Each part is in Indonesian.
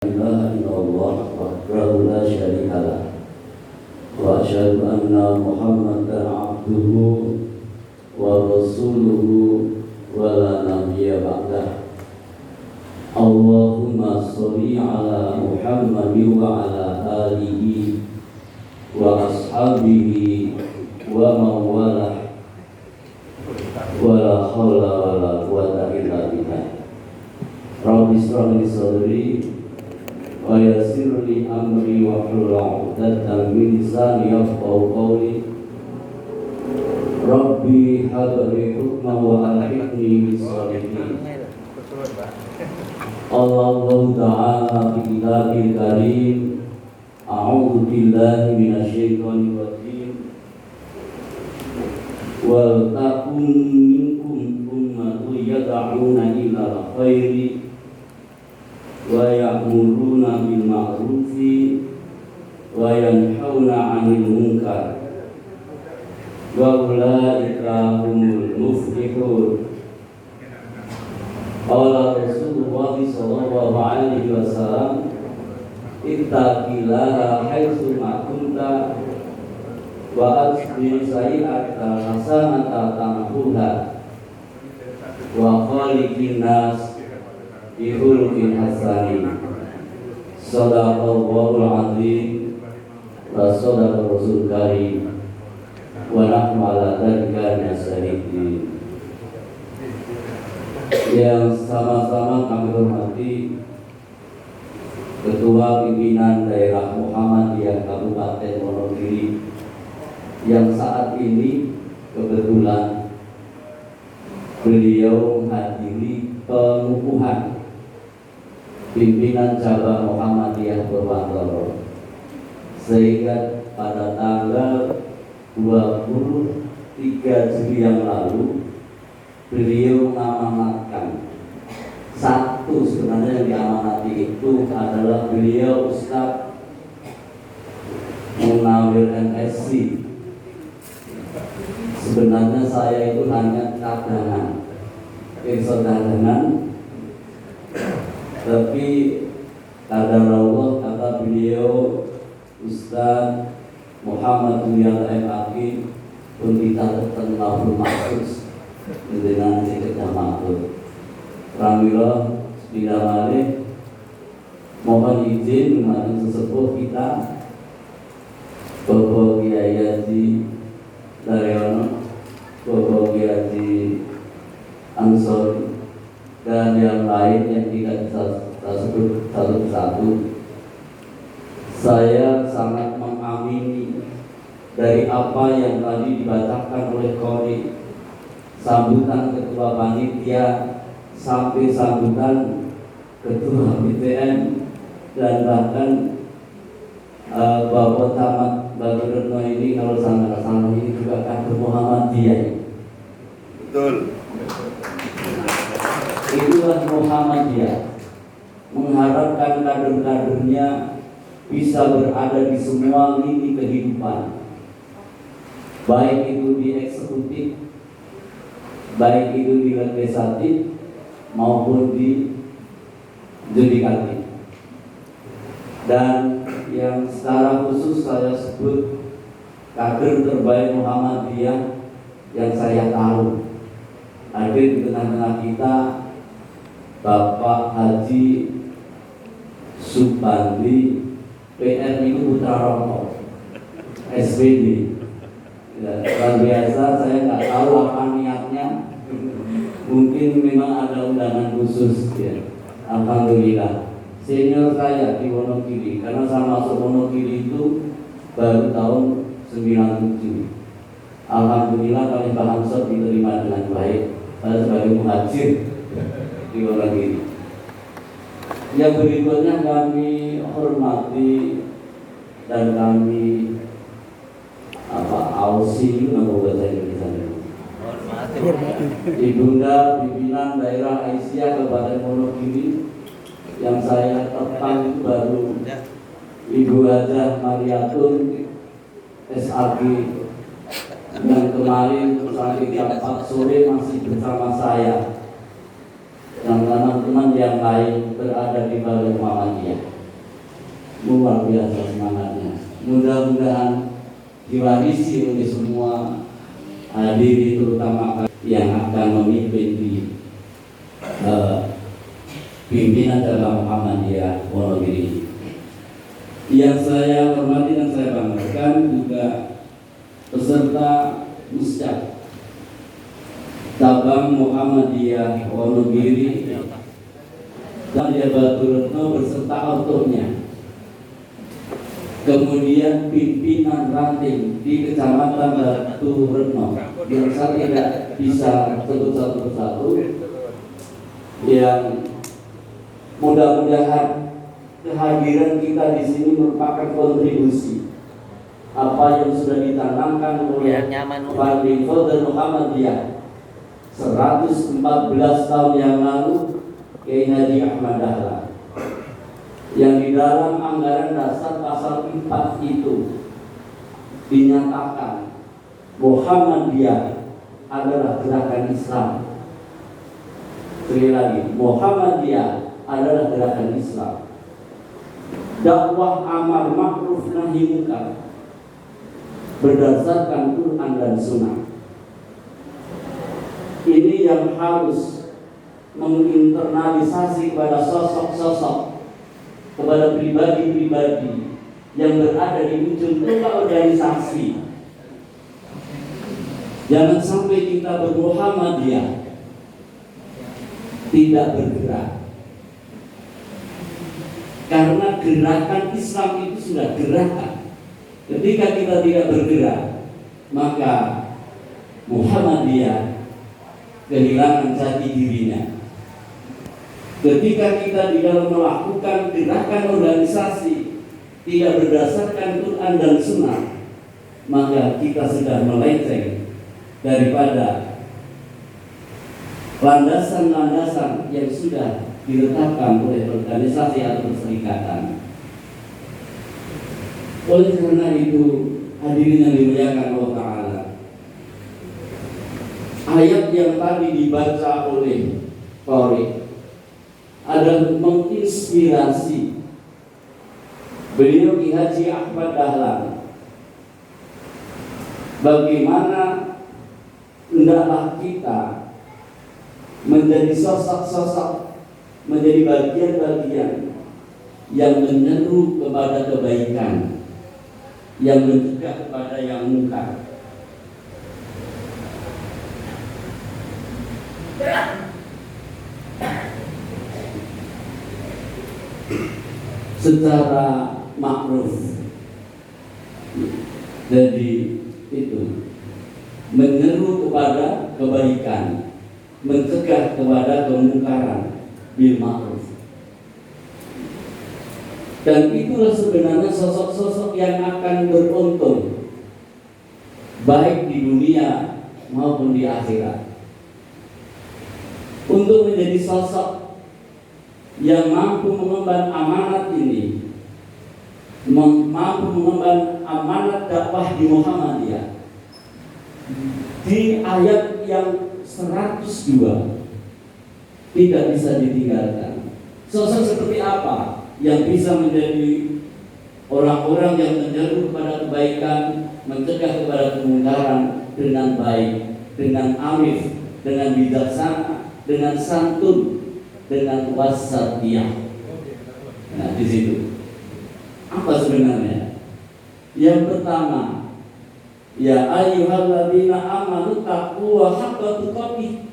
ilaha illallah wahdahu la syarika lah wa asyhadu anna Muhammadan abduhu wa rasuluhu wa la nabiyya ba'dah. Allahumma sholli ala Muhammadin wa ala alihi wa ashabihi wa mawalah wa la hawla wa la quwwata illa billah. Rabbi shrah li sadri wa yassir li amri wa hlul 'uqdatam min lisani yafqahu qawli. Rabbi hab li hukman wa alhiqni bis shalihin. Allahu ta'ala fi kitabil karim. A'udzu billahi minasyaitonir rajim. Wal takum minkum ummatun yad'una ilal khairi wa ya'muruna bil ma'rufi wa yanhauna 'anil munkar wa ulaika humul muflihun. Qala Rasulullah sallallahu alaihi wasallam, ittaqillaha haitsu ma kunta wa asbi sayi'ata hasanata tamhuha wa khaliqin nas bi khuluqin hasanin. Shadaqallahul azim wa shadaqa rasul karim wa nahnu ala dzalika syahidin. Yang sama-sama kami hormati Ketua Pimpinan Daerah Muhammadiyah Kabupaten Wonogiri yang saat ini kebetulan beliau menghadiri pengukuhan pimpinan cabang Muhammadiyah Purwantoro, sehingga pada tanggal 23 Juli yang lalu beliau mengamanatkan satu, sebenarnya yang diamanati itu adalah beliau Ustadz Munawir MSc. Sebenarnya saya itu hanya cadangan, cadangan, tapi kadar Allah kata beliau Ustadz Muhammad Yahya MAQ pun kita terkenal bermaksud dengan kita maklum. Alhamdulillah tidak balik. Mohon izin kemarin sesepuh kita Bapak Kiai Haji Daryono, Bapak Kiai Haji Ansor, dan yang lain yang tidak bisa sebut satu-satu. Saya sangat mengamini dari apa yang tadi dibacakan oleh Qori, sambutan ketua panitia sampai sambutan ketua BTN, dan bahkan Bapak Camat Bapak Retno ini kalau sama-sama ini juga kader Muhammadiyah. Betul. Itulah Muhammadiyah, mengharapkan kader-kadernya bisa berada di semua lini kehidupan, baik itu di eksekutif, baik itu di legislatif maupun di yudikatif. Dan yang secara khusus saya sebut kader terbaik Muhammadiyah yang saya tahu hadir di tengah-tengah kita, Bapak Haji Subandi PR itu Putra Romo SPD. Ya, luar biasa, saya nggak tahu apa niatnya. Mungkin memang ada undangan khusus ya. Alhamdulillah senior saya di Wonogiri, karena saya masuk Wonogiri itu baru tahun 97. Alhamdulillah kami Pak Hamsor diterima dengan baik. Saya sebagai muhajir di Wonogiri. Yang berikutnya kami hormati dan kami ausi nama bahasa Indonesia. Ibunda pimpinan daerah Aisyah Kabupaten Wonogiri yang saya tepan itu baru Ibu Hajah Mariatun SAG, yang kemarin sampai jam 4 sore masih bersama saya, dan teman-teman yang lain berada di Balai Muhammadiyah. luar biasa semangatnya. Mudah-mudahan diwarisi oleh semua hadirin, terutama yang akan memimpin di pimpinan dalam Muhammadiyah Wonogiri. Yang saya hormati dan saya banggakan juga peserta muscak Cabang Muhammadiyah Wonogiri dan Batu Retno beserta autornya. Kemudian pimpinan ranting di Kecamatan Batu Retno yang saya tidak bisa sebut satu persatu, yang mudah-mudahan kehadiran kita di sini merupakan kontribusi apa yang sudah ditanamkan oleh Founding Father Muhammadiyah 114 tahun yang lalu, Kiai Haji Ahmad Dahlan, yang di dalam anggaran dasar pasal 4 itu dinyatakan Muhammadiyah adalah gerakan Islam. Sekali lagi, Muhammadiyah adalah gerakan Islam. Dakwah amar ma'ruf nahi munkar berdasarkan Quran dan Sunnah. Ini yang harus menginternalisasi kepada sosok-sosok, kepada pribadi-pribadi yang berada di ujung tombak organisasi. Jangan sampai kita bermuhammadiyah tidak bergerak, karena gerakan Islam itu sudah gerakan. Ketika kita tidak bergerak, maka Muhammadiyah kehilangan jati dirinya. Ketika kita di dalam melakukan gerakan organisasi tidak berdasarkan Quran dan Sunnah, maka kita sudah melenceng daripada landasan-landasan yang sudah diletakkan oleh organisasi atau perserikatan. Oleh karena itu, hadirin yang dimuliakan Allah Ta'ala, ayat yang tadi dibaca oleh Qori adalah menginspirasi beliau Ki Haji Ahmad Dahlan. Bagaimana hendaklah kita menjadi sosok-sosok, menjadi bagian-bagian yang menyeru kepada kebaikan, yang mencegah kepada yang munkar. Secara makruf, jadi itu menyeru kepada kebaikan, mencegah kepada kemungkaran bil ma'ruf. Dan itulah sebenarnya sosok-sosok yang akan beruntung baik di dunia maupun di akhirat. Untuk menjadi sosok yang mampu mengemban amanat ini, mampu mengemban amanat dakwah di Muhammadiyah, di ayat yang 102 tidak bisa ditinggalkan. Sosok seperti apa yang bisa menjadi orang-orang yang menyeru kepada kebaikan, mencegah kepada kemungkaran dengan baik, dengan arif, dengan bijaksana, dengan santun, dengan wasatiyah. Nah, di situ apa sebenarnya? Yang pertama, ya ayyuhalladzina amanu taqwa haqqa tuqatih.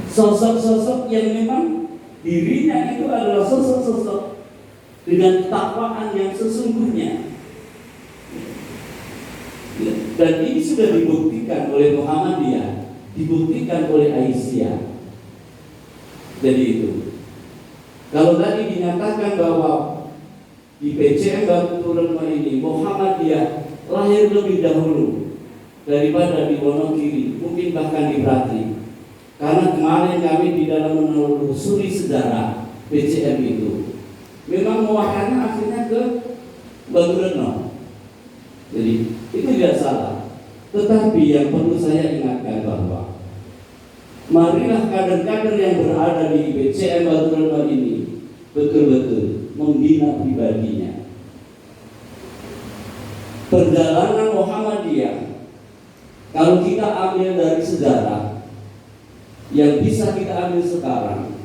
Sosok-sosok yang memang dirinya itu adalah sosok-sosok dengan ketakwaan yang sesungguhnya. Dan ini sudah dibuktikan oleh Muhammadiyah, dibuktikan oleh Aisyah. Jadi itu, kalau tadi dinyatakan bahwa di PCM Batu Retno ini Muhammadiyah lahir lebih dahulu daripada di Wonogiri, mungkin bahkan di Brati. Karena kemarin kami di dalam menelusuri sejarah PCM itu, memang muatannya akhirnya ke Batu Retno. Jadi itu tidak salah. Tetapi yang perlu saya ingatkan bahwa marilah kader-kader yang berada di PCM Batu Retno ini betul-betul membina pribadinya. Perjalanan Muhammadiyah, kalau kita ambil dari sejarah yang bisa kita ambil sekarang,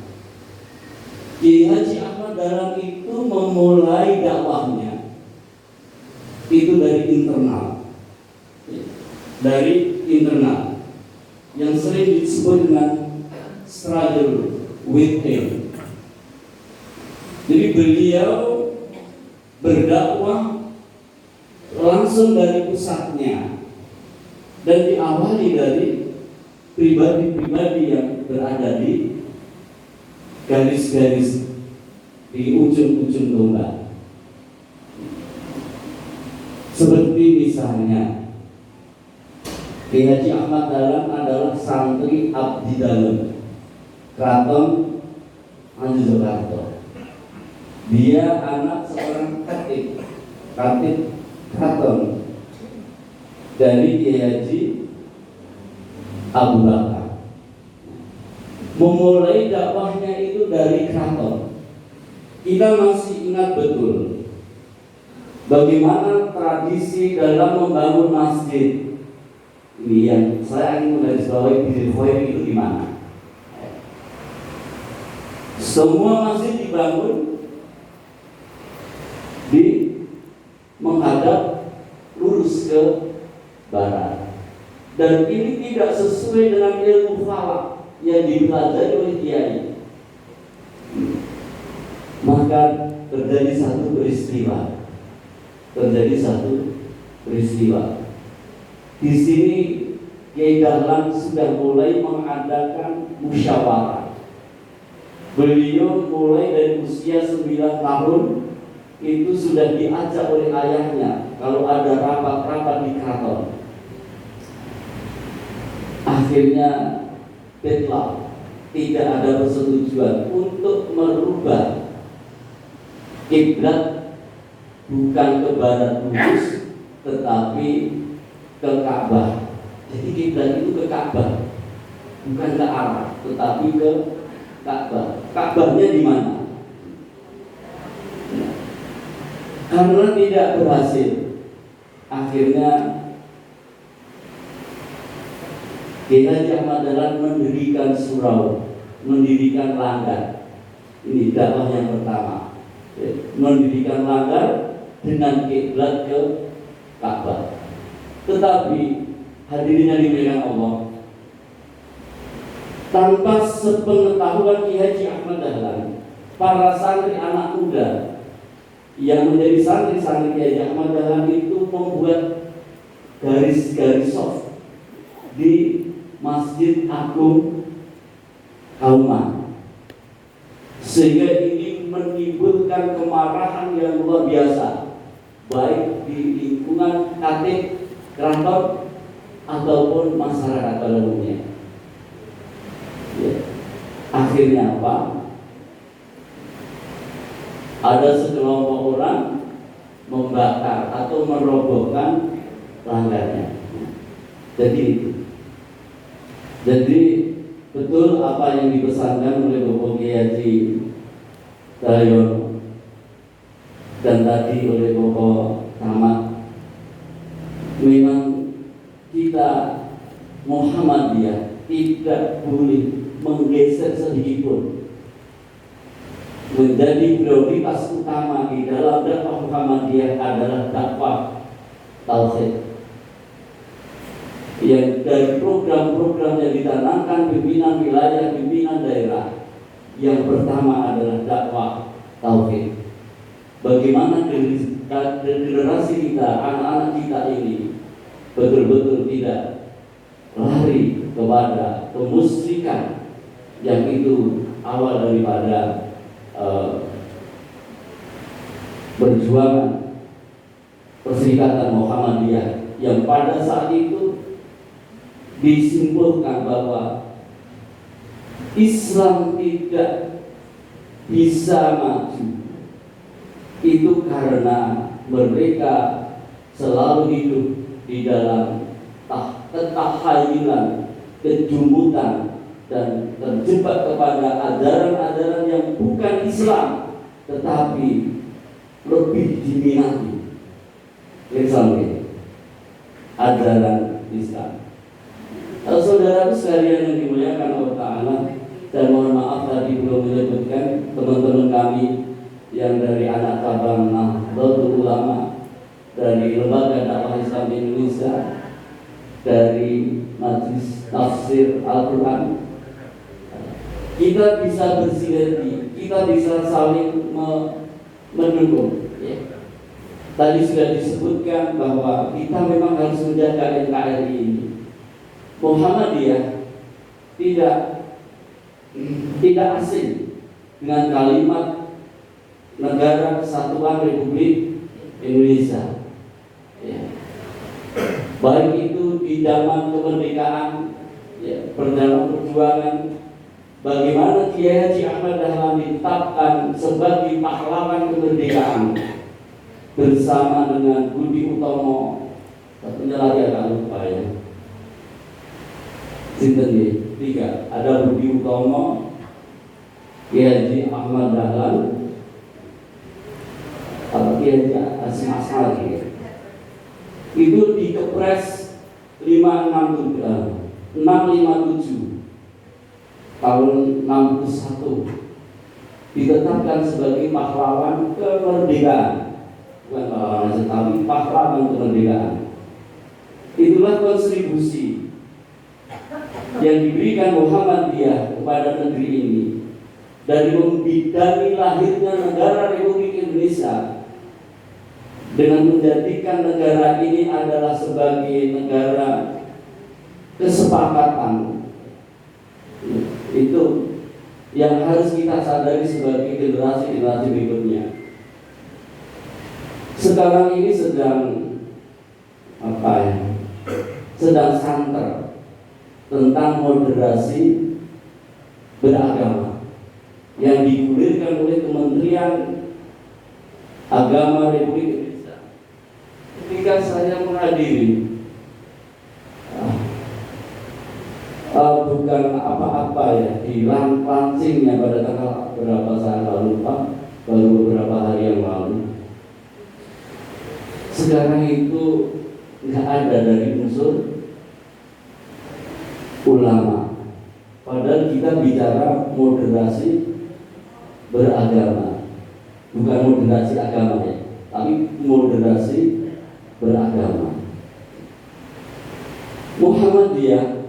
Kiai Haji Ahmad Dahlan itu memulai dakwahnya itu dari internal, yang sering disebut dengan struggle within. Jadi beliau berdakwah langsung dari pusatnya dan diawali dari pribadi-pribadi yang berada di garis-garis di ujung-ujung tombak. Seperti misalnya Kiai Haji Ahmad Dahlan adalah santri abdi dalem Keraton Mojokerto. Dia anak seorang khatib keraton dari Kiai Haji Abu Bakar. Memulai dakwahnya itu dari keraton. Kita masih ingat betul bagaimana tradisi dalam membangun masjid. Ini yang saya ingin menggarisbawahi di itu gimana? Semua masjid dibangun menghadap lurus ke barat, dan ini tidak sesuai dengan ilmu falak yang dipelajari oleh kiai. Maka terjadi satu peristiwa. Di sini Kiai Dahlan sudah mulai mengadakan musyawarah. Beliau mulai dari usia 9 tahun itu sudah diajak oleh ayahnya kalau ada rapat-rapat di keraton. Akhirnya deadlock, tidak ada persetujuan untuk merubah kiblat bukan ke barat lurus tetapi ke Ka'bah. Jadi kiblat itu ke Ka'bah, bukan ke Arab tetapi ke Ka'bah. Ka'bahnya di mana? Karena tidak berhasil, akhirnya Kiai Haji Ahmad Dahlan mendirikan surau, mendirikan langgar. Ini dakwah yang pertama, mendirikan langgar dengan kiblat ke Ka'bah. Tetapi hadirin yang dimuliakan Allah, tanpa sepengetahuan Kiai Haji Ahmad Dahlan, para santri anak muda yang menjadi santri-santri Kiai Haji Ahmad Dahlan itu membuat garis-garis soft di Masjid Agung Kauman, sehingga ini menimbulkan kemarahan yang luar biasa, baik di lingkungan khatib keraton ataupun masyarakat pada umumnya. Akhirnya apa? Ada sekelompok orang membakar atau merobohkan langgarnya. Jadi betul apa yang dipesankan oleh Bapak Kiai Haji Dayono dan tadi oleh Bapak Camat. Memang kita Muhammadiyah tidak boleh menggeser sedikitpun menjadi prioritas utama di dalam dakwah Muhammadiyah adalah dakwah tauhid. Yang dari program-program yang ditanamkan pimpinan wilayah, pimpinan daerah, yang pertama adalah dakwah tauhid. Bagaimana generasi kita, anak-anak kita ini betul-betul tidak lari kepada kemusyrikan yang itu awal daripada perjuangan Perserikatan Muhammadiyah yang pada saat itu disimpulkan bahwa Islam tidak bisa maju itu karena mereka selalu hidup di dalam ketakhayulan, kejumutan, dan terjebak kepada ajaran-ajaran yang bukan Islam, tetapi lebih diminati Islam, ajaran Islam. Saudara sekalian yang dimuliakan Allah Ta'ala, dan mohon maaf tadi belum menyebutkan teman-teman kami yang dari anak cabang Nahdlatul Ulama, dari Lembaga Dakwah Islam Indonesia, dari Majelis Tafsir Al-Quran. Kita bisa bersinergi, kita bisa saling mendukung, ya. Tadi sudah disebutkan bahwa kita memang harus menjaga NKRI ini. Muhammadiyah tidak asing dengan kalimat Negara Kesatuan Republik Indonesia, ya. Baik itu di zaman kemerdekaan, ya, perjuangan bagaimana Kiai Haji Ahmad Dahlan ditetapkan sebagai pahlawan kemerdekaan bersama dengan Budi Utomo, satunya lagi agak lupa ya, sinten ya, 3, ada Budi Utomo, Kiai Haji Ahmad Dahlan, atau Kiai Haji Hasyim Asy'ari, itu di Kepres 657 tahun 61 ditetapkan sebagai pahlawan kemerdekaan, bukan pahlawan nasional tapi pahlawan kemerdekaan. Itulah kontribusi yang diberikan Muhammadiyah kepada negeri ini, dari membidangi lahirnya negara Republik Indonesia dengan menjadikan negara ini adalah sebagai negara kesepakatan. Itu yang harus kita sadari sebagai generasi-generasi berikutnya. Sekarang ini sedang sedang santer tentang moderasi beragama yang digulirkan oleh Kementerian Agama Republik Indonesia. Ketika saya menghadiri, bukan apa-apa ya, di launchingnya pada tanggal berapa saya lupa, baru beberapa hari yang lalu. Sekarang itu nggak ada dari unsur ulama, padahal kita bicara moderasi beragama, bukan moderasi agama ya, tapi moderasi beragama. Muhammadiyah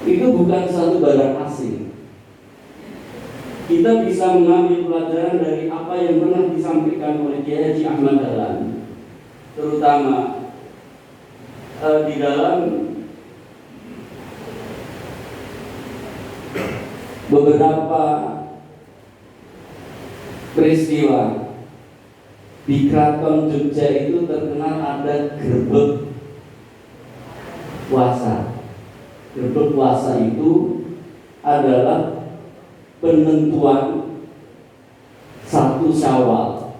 itu bukan satu barang asing. Kita bisa mengambil pelajaran dari apa yang pernah disampaikan oleh Kiai Haji Ahmad Dahlan, terutama di dalam beberapa peristiwa. Di Keraton Jogja itu terkenal ada gerbek puasa. Gerbek puasa itu adalah penentuan 1 Syawal.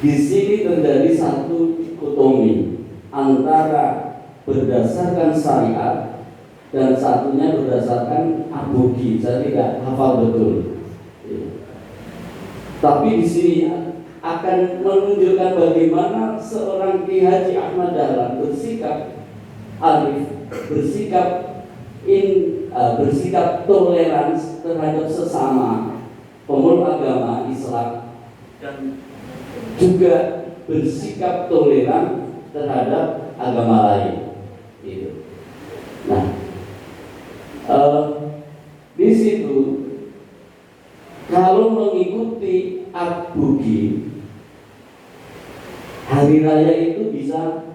Di sini terjadi satu dikotomi antara berdasarkan syariat dan satunya berdasarkan abogi. Saya tidak hafal betul. Tapi di sini akan menunjukkan bagaimana seorang Kiai Haji Ahmad Dahlan bersikap arif, bersikap toleransi terhadap sesama pemeluk agama Islam, dan juga bersikap toleran terhadap agama lain. Gitu. Nah, di situ kalau mengikuti abogi, hari raya itu bisa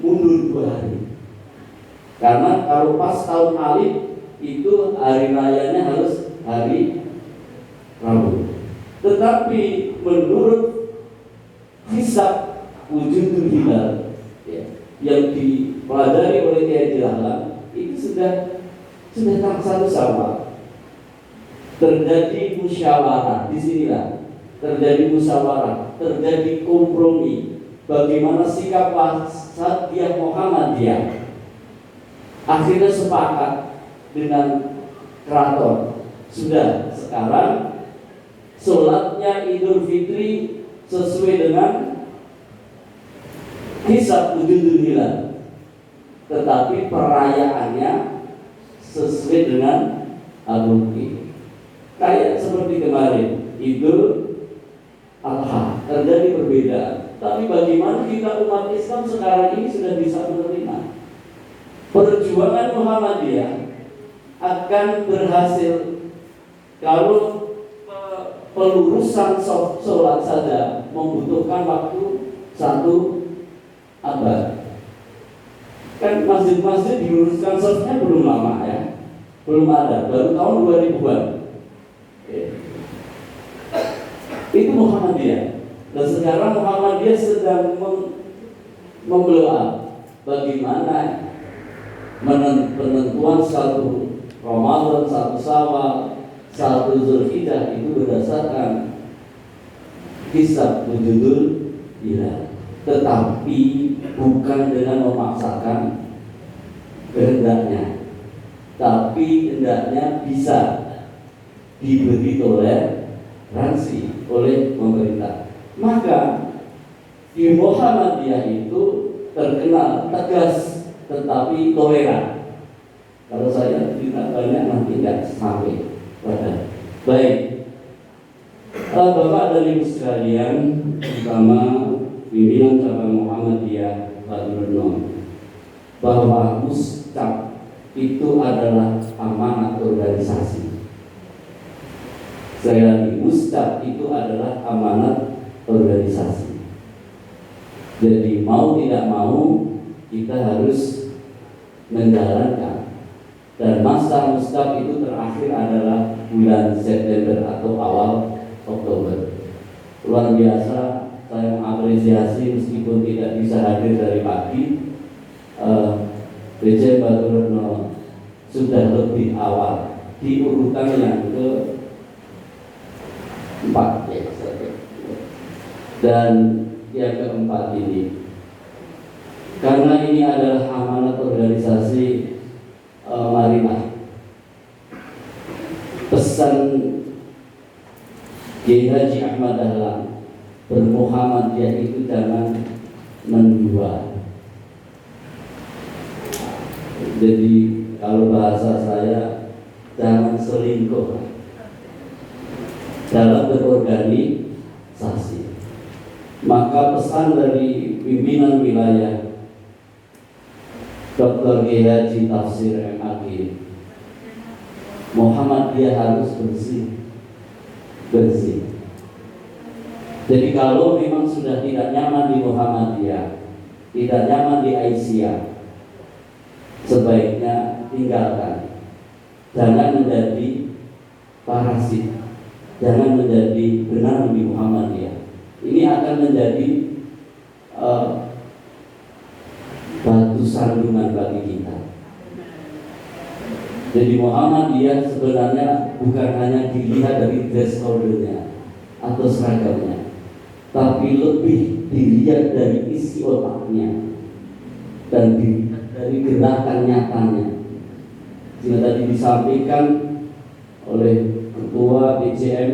mundur 2 hari. Karena kalau pas tahun alif itu hari rayanya harus hari Rabu. Tetapi menurut hisab wujudul hilal, ya, yang dipelajari oleh Kiai Dahlan, itu sudah tak 1 Syawal. Terjadi musyawarah, disinilah terjadi musyawarah, terjadi kompromi. Bagaimana sikap Wasatiyah Muhammadiyah? Akhirnya sepakat dengan keraton. Sudah, sekarang sholatnya Idul Fitri sesuai dengan hisab wujudul hilal, tetapi perayaannya sesuai dengan al-ruqi. Kayak seperti kemarin Idul Adha terjadi perbedaan. Tapi bagaimana kita umat Islam sekarang ini sudah bisa menerima perjuangan Muhammadiyah akan berhasil kalau pelurusan sholat saja membutuhkan waktu 1 abad. Kan masjid-masjid diluruskan sholatnya belum lama ya, belum ada, baru tahun 2000-an. Itu Muhammadiyah. Dan sekarang Muhammadiyah sedang memblow up bagaimana penentuan 1 Ramadan, 1 Syawal, 1 Zulhijjah itu berdasarkan hisab wujudul hilal, tetapi bukan dengan memaksakan kehendaknya, tapi hendaknya bisa diberi toleransi oleh pemerintah. Maka di Muhammadiyah itu terkenal tegas tetapi toleran. Kalau saya tidak banyak nanti nggak sampai pada baik. Bapak dan Ibu sekalian, terutama pimpinan cabang Muhammadiyah Pak Nurno, bahwa Muscap itu adalah amanat organisasi. Saya lagi, Muscap itu adalah amanat organisasi. Jadi mau tidak mau kita harus menjalankan. Dan masa Muscap itu terakhir adalah bulan September atau awal Oktober. Luar biasa, saya mengapresiasi meskipun tidak bisa hadir dari pagi. BJ Baturno sudah lebih awal di urutan yang ke-4 ya. Dan yang keempat ini, karena ini adalah amanat organisasi, marilah pesan Kiai Haji Ahmad Dahlan bermuhammadiyah itu jangan mendua. Jadi kalau bahasa saya, jangan selingkuh dalam berorganisasi. Maka pesan dari pimpinan wilayah Dr. Kiai Haji Tafsir MAG, Muhammadiyah harus bersih. Jadi kalau memang sudah tidak nyaman di Muhammadiyah, tidak nyaman di Aisyah, sebaiknya tinggalkan. Jangan menjadi parasit, jangan menjadi benar di Muhammadiyah. Ini akan menjadi batu sandungan bagi kita. Jadi Muhammadiyah sebenarnya bukan hanya dilihat dari dress code-nya atau seragamnya, tapi lebih dilihat dari isi otaknya dan dari gerakan nyatanya. Jika tadi disampaikan oleh Ketua BCM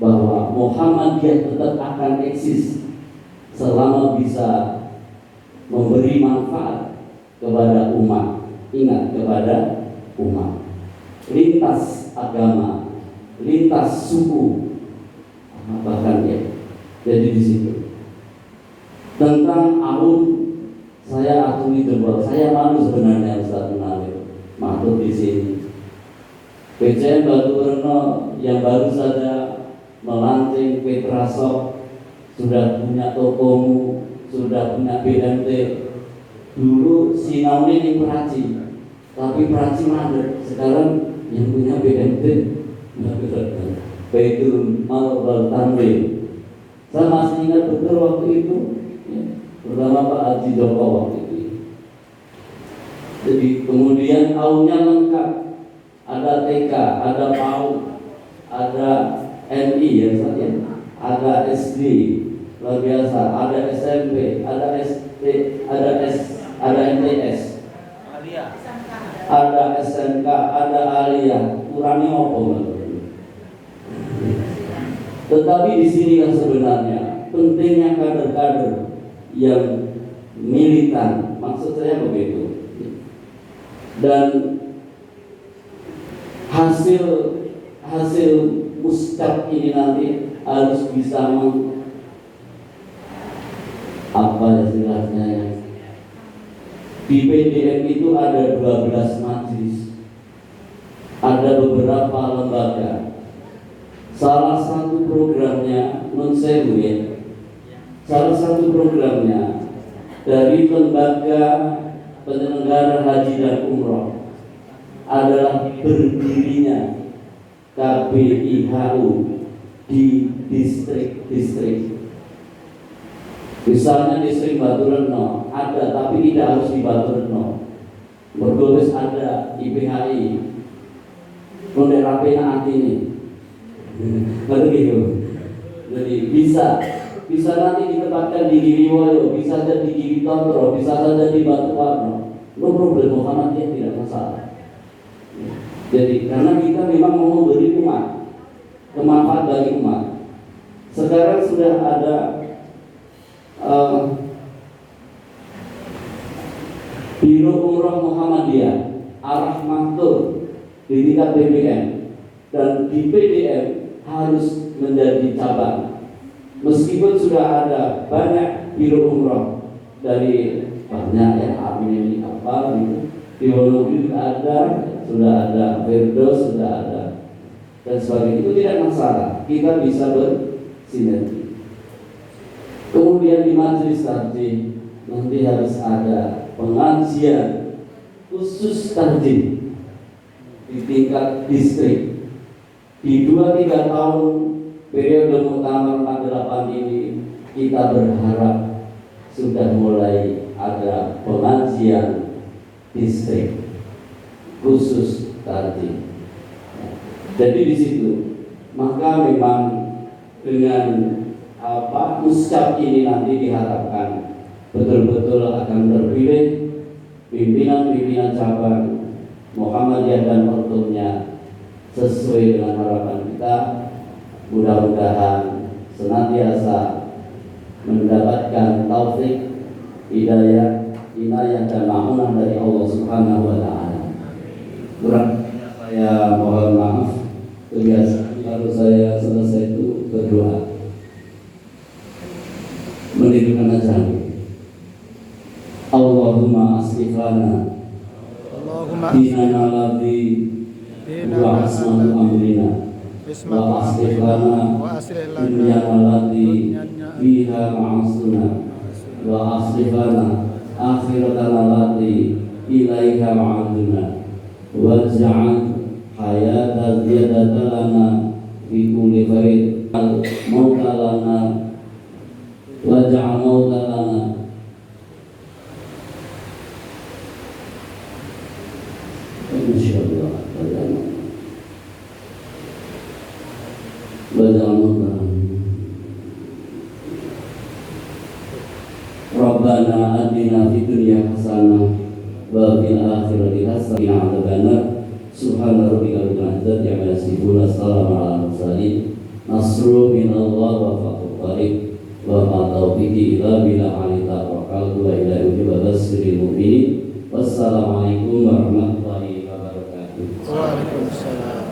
bahwa Muhammadiyah tetap akan eksis selama bisa memberi manfaat kepada umat. Ingat, kepada umat, lintas agama, lintas suku, bahkan ya. Jadi di situ tentang alun, saya akui jempol, saya malu sebenarnya Ustaz Munawir maklum di sini. BCM Baturno yang baru saja melantik Petrasok, sudah punya tokomu, sudah punya BMT. Dulu Sinaune yang Praci, tapi Praci mandek. Sekarang yang punya BMT Baitul Mal wal Tanwir. Saya masih ingat betul waktu itu ya, bersama Pak Haji Joko waktu itu. Jadi kemudian aunya lengkap, ada TK, ada PAUD, ada MI ya, ada SD, luar biasa, ada SMP, ada SD, ada MTS, ada SMK, ada aliyah. Kurangnya apa? Tetapi di sini yang sebenarnya pentingnya kader-kader yang militan, maksud saya begitu. Dan hasil muscap ini nanti harus bisa istilahnya, di PDM itu ada 12 majelis, ada beberapa lembaga. Salah satu programnya dari lembaga penyelenggara haji dan umroh adalah berdirinya KBIHU di distrik-distrik. Misalnya distrik Batu Retno ada, tapi tidak harus di Batu Retno. Bergoles ada IPHI, Pondok Rapena Antini. Begitu. Jadi bisa nanti ditempatkan di Giriwoyo, bisa saja di Giritontro, bisa saja di Batu Warno. No problem, Muhammadiyah tidak masalah. Jadi karena kita memang mau memberi umat, kemanfaat bagi umat. Sekarang sudah ada Biro Umroh Muhammadiyah Arah Maktur di tingkat BBM, dan di PDM harus menjadi cabang. Meskipun sudah ada banyak biro umroh dari banyak amin apa gitu, di Wonogiri ada, sudah ada Firdaus, sudah ada dan sebagainya. Itu tidak masalah, kita bisa bersinergi. Kemudian di majelis tadi nanti harus ada pengajian khusus tadi di tingkat distrik. Di 2-3 tahun periode Muktamar 48 ini kita berharap sudah mulai ada pengajian distrik khusus tadi. Jadi di situ maka memang dengan muscap ini nanti diharapkan betul-betul akan terpilih pimpinan-pimpinan cabang Muhammadiyah dan ortumnya sesuai dengan harapan kita. Mudah-mudahan senantiasa mendapatkan taufik, hidayah, inayah dan ma'unah dari Allah Subhanahu wa ta'ala. Kurangnya saya mohon maaf. Kebiasaan kalau saya selesai itu berdoa, mendirikan aja. Allahumma aslihana dinana ladzi wa asmanu amrina wa aslih lana dunyana ladzi fiha ma'asuna wa aslih lana akhiratana ladzi ilaiha ma'aduna waj'al hayata ziyadatan lana fi kulli khair mauta lana waj'al mauta lana insyaallah waj'al mauta Rabbana atina fid dunya hasanah wa fil akhirati hasanah wa qina adzabannar. Subhana rabbika rabbil izzati amma yasifun, wassalamu ala mursalin, nasrun minallah wa fathun qarib, wa ma taufiqi illa billah, alaihi tawakkaltu wa ilaihi unib, wa basyiril mu'minin. Wassalamualaikum warahmatullahi wabarakatuh. Waalaikumsalam.